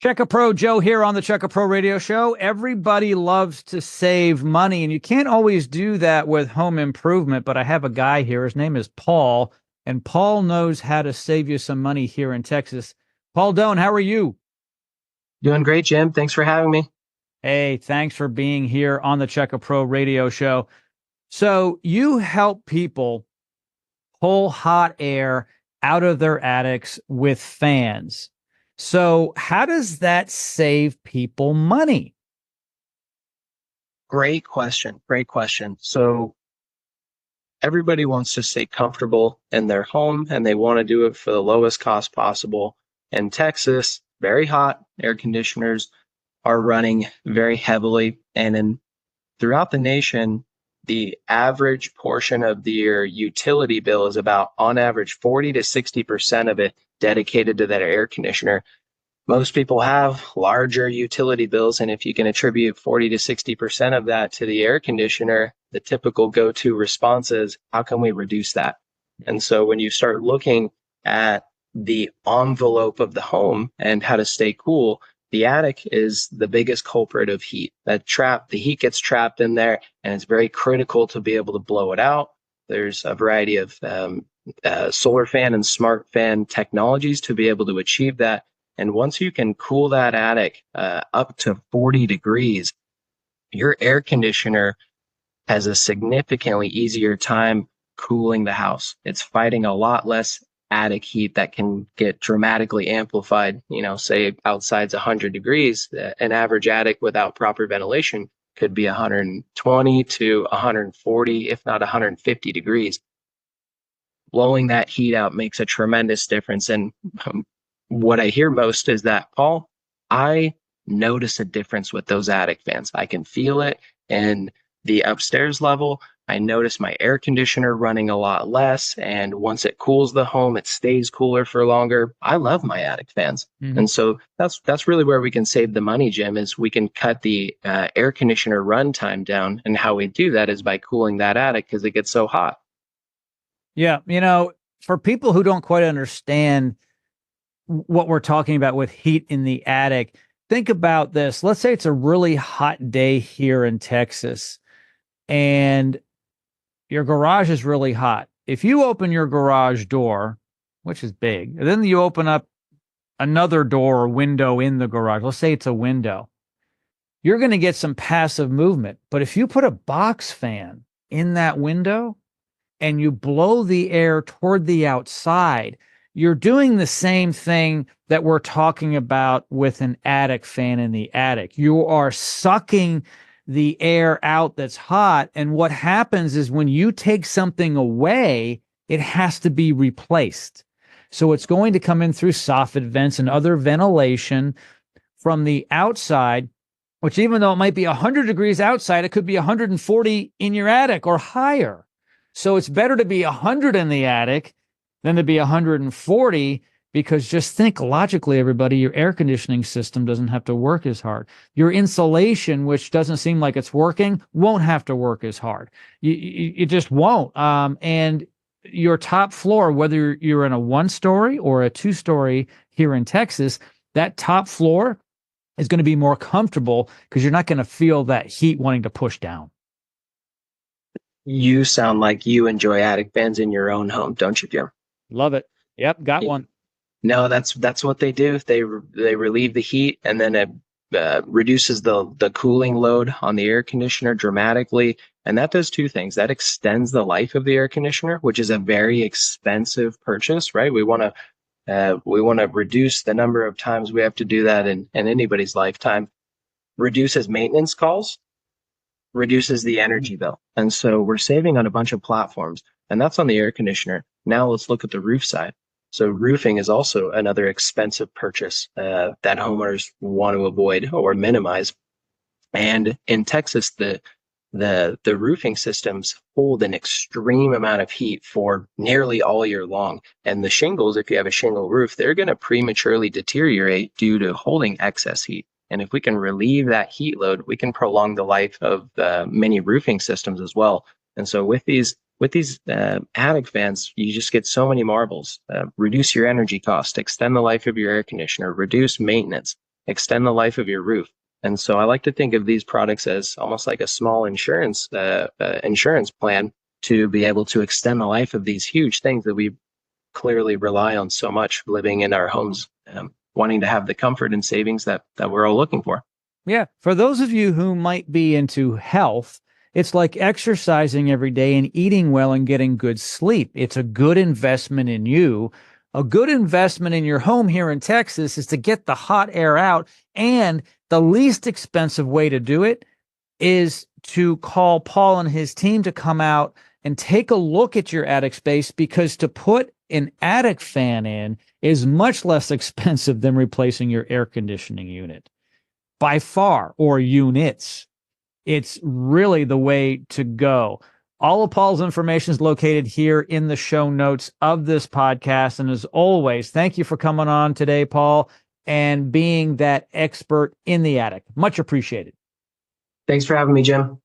Check a Pro Joe here on the Check a Pro Radio Show. Everybody loves to save money, and you can't always do that with home improvement. But I have a guy here. His name is Paul, and Paul knows how to save you some money here in Texas. Paul Doane, how are you? Doing great, Jim. Thanks for having me. Hey, thanks for being here on the Check a Pro Radio Show. So you help people pull hot air out of their attics with fans. So how does that save people money? Great question. Great question. So everybody wants to stay comfortable in their home and they want to do it for the lowest cost possible. In Texas, very hot, air conditioners are running very heavily. And throughout the nation, the average portion of your utility bill is about, on average, 40 to 60% of it dedicated to that air conditioner. Most people have larger utility bills, and if you can attribute 40 to 60% of that to the air conditioner, the typical go-to response is, how can we reduce that? And so when you start looking at the envelope of the home and how to stay cool, the attic is the biggest culprit of heat. The heat gets trapped in there, and it's very critical to be able to blow it out. There's a variety of solar fan and smart fan technologies to be able to achieve that. And once you can cool that attic up to 40 degrees, your air conditioner has a significantly easier time cooling the house. It's fighting a lot less attic heat that can get dramatically amplified. Say outside's 100 degrees, an average attic without proper ventilation could be 120 to 140, if not 150 degrees. Blowing that heat out makes a tremendous difference. And what I hear most is that, Paul, I notice a difference with those attic fans. I can feel it in the upstairs level. I notice my air conditioner running a lot less. And once it cools the home, it stays cooler for longer. I love my attic fans. Mm-hmm. And so that's really where we can save the money, Jim, is we can cut the air conditioner run time down. And how we do that is by cooling that attic because it gets so hot. Yeah. For people who don't quite understand what we're talking about with heat in the attic, think about this. Let's say it's a really hot day here in Texas and your garage is really hot. If you open your garage door, which is big, and then you open up another door or window in the garage, let's say it's a window, you're going to get some passive movement. But if you put a box fan in that window and you blow the air toward the outside, you're doing the same thing that we're talking about with an attic fan in the attic. You are sucking the air out that's hot. And what happens is when you take something away, it has to be replaced. So it's going to come in through soffit vents and other ventilation from the outside, which even though it might be 100 degrees outside, it could be 140 in your attic or higher. So it's better to be 100 in the attic than to be 140, because just think logically, everybody, your air conditioning system doesn't have to work as hard. Your insulation, which doesn't seem like it's working, won't have to work as hard. You just won't. And your top floor, whether you're in a 1-story or a 2-story here in Texas, that top floor is going to be more comfortable because you're not going to feel that heat wanting to push down. You sound like you enjoy attic fans in your own home, don't you, Jim? Love it. Yep, got one. No, that's what they do. They relieve the heat, and then it reduces the cooling load on the air conditioner dramatically. And that does two things. That extends the life of the air conditioner, which is a very expensive purchase, right? We want to reduce the number of times we have to do that in anybody's lifetime. Reduces maintenance calls, reduces the energy bill. And so we're saving on a bunch of platforms, and that's on the air conditioner. Now let's look at the roof side. So roofing is also another expensive purchase that homeowners want to avoid or minimize. And in Texas, the roofing systems hold an extreme amount of heat for nearly all year long. And the shingles, if you have a shingle roof, they're going to prematurely deteriorate due to holding excess heat. And if we can relieve that heat load, we can prolong the life of many roofing systems as well. And so with these attic fans, you just get so many marbles. Reduce your energy cost, extend the life of your air conditioner, reduce maintenance, extend the life of your roof. And so I like to think of these products as almost like a small insurance plan to be able to extend the life of these huge things that we clearly rely on so much living in our homes, wanting to have the comfort and savings that we're all looking for. Yeah. For those of you who might be into health, it's like exercising every day and eating well and getting good sleep. It's a good investment in you. A good investment in your home here in Texas is to get the hot air out. And the least expensive way to do it is to call Paul and his team to come out and take a look at your attic space, because to put an attic fan in is much less expensive than replacing your air conditioning unit by far, or units. It's really the way to go. All of Paul's information is located here in the show notes of this podcast. And as always, thank you for coming on today, Paul, and being that expert in the attic. Much appreciated. Thanks for having me, Jim.